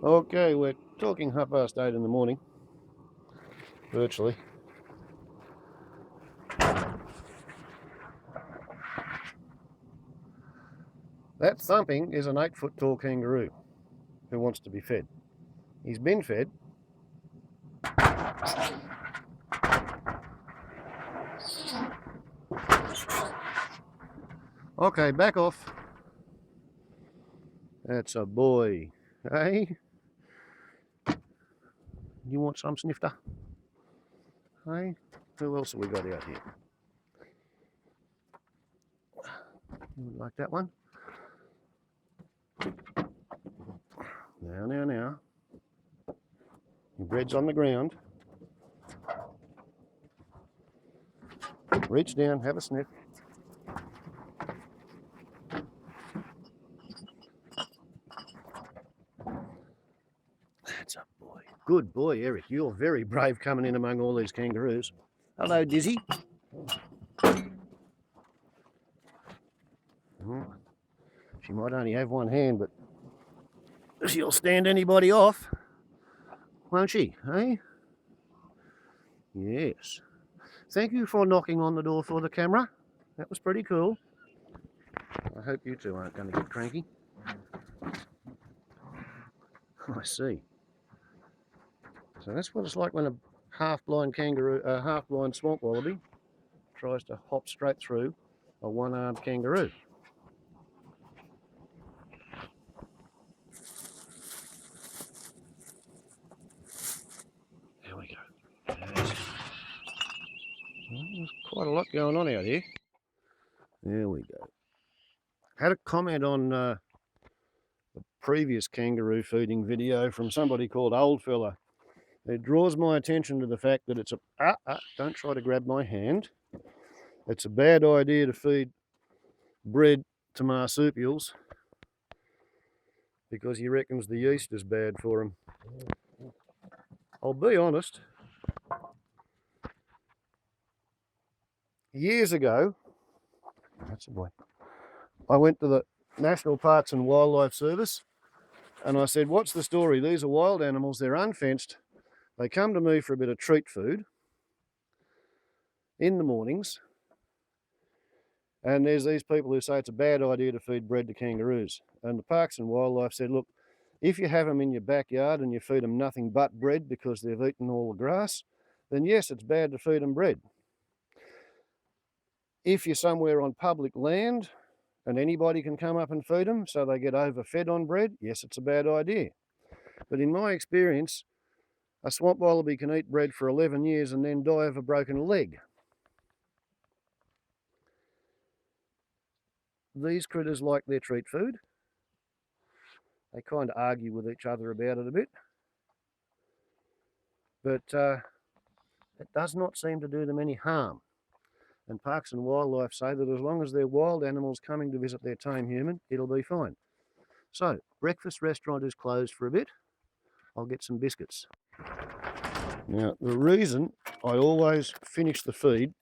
Okay, we're talking 8:30 in the morning, virtually. That thumping is an 8-foot tall kangaroo who wants to be fed. He's been fed. Okay, back off. That's a boy. Hey? You want some, Snifter? Hey? Who else have we got out here? You would like that one? Now. Your bread's on the ground. Reach down, have a sniff. That's a boy. Good boy, Eric. You're very brave coming in among all these kangaroos. Hello, Dizzy. She might only have one hand, but she'll stand anybody off, won't she, eh? Yes. Thank you for knocking on the door for the camera. That was pretty cool. I hope you two aren't going to get cranky. I see. So that's what it's like when a half-blind kangaroo, half-blind swamp wallaby tries to hop straight through a one-armed kangaroo. There we go. There's quite a lot going on out here. There we go. Had a comment on the previous kangaroo feeding video from somebody called Old Fella. It draws my attention to the fact that it's a... don't try to grab my hand. It's a bad idea to feed bread to marsupials because he reckons the yeast is bad for them. I'll be honest. Years ago, that's a boy, I went to the National Parks and Wildlife Service and I said, what's the story? These are wild animals, they're unfenced. They come to me for a bit of treat food in the mornings. And there's these people who say it's a bad idea to feed bread to kangaroos. And the Parks and Wildlife said, look, if you have them in your backyard and you feed them nothing but bread because they've eaten all the grass, then yes, it's bad to feed them bread. If you're somewhere on public land and anybody can come up and feed them so they get overfed on bread, yes, it's a bad idea. But in my experience, a swamp wallaby can eat bread for 11 years and then die of a broken leg. These critters like their treat food. They kind of argue with each other about it a bit. But it does not seem to do them any harm. And Parks and Wildlife say that as long as they're wild animals coming to visit their tame human, it'll be fine. So, breakfast restaurant is closed for a bit. I'll get some biscuits. Now, the reason I always finish the feed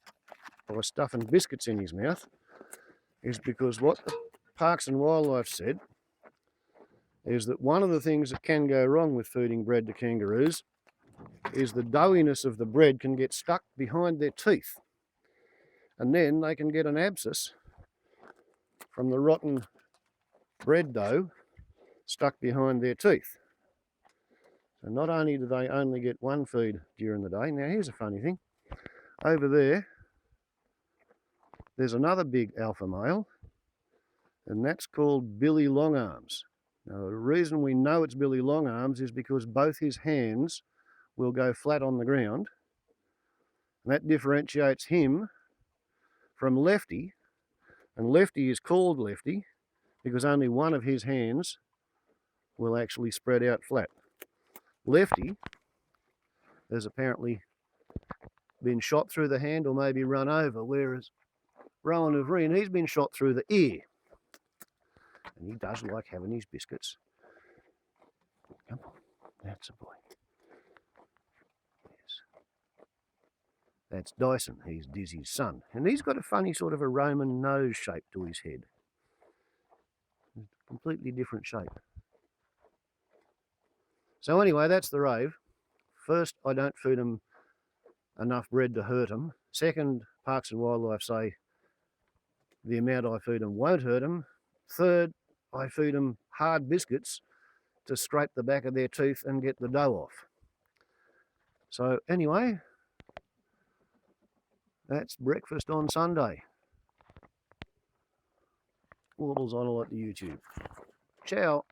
by stuffing biscuits in his mouth is because what the Parks and Wildlife said is that one of the things that can go wrong with feeding bread to kangaroos is the doughiness of the bread can get stuck behind their teeth. And then they can get an abscess from the rotten bread dough stuck behind their teeth. So not only do they only get one feed during the day, now here's a funny thing. Over there, there's another big alpha male, and that's called Billy Longarms. Now, the reason we know it's Billy Longarms is because both his hands will go flat on the ground, and that differentiates him from Lefty, and Lefty is called Lefty because only one of his hands will actually spread out flat. Lefty has apparently been shot through the hand or maybe run over, whereas Rowan of Rin, he's been shot through the ear. And he does like having his biscuits. Come on, that's a boy. Yes. That's Dyson, he's Dizzy's son. And he's got a funny sort of a Roman nose shape to his head. Completely different shape. So anyway, that's the rove. First, I don't feed them enough bread to hurt them. Second, Parks and Wildlife say the amount I feed them won't hurt them. Third, I feed them hard biscuits to scrape the back of their teeth and get the dough off. So anyway, that's breakfast on Sunday. Warbles on a lot to YouTube. Ciao.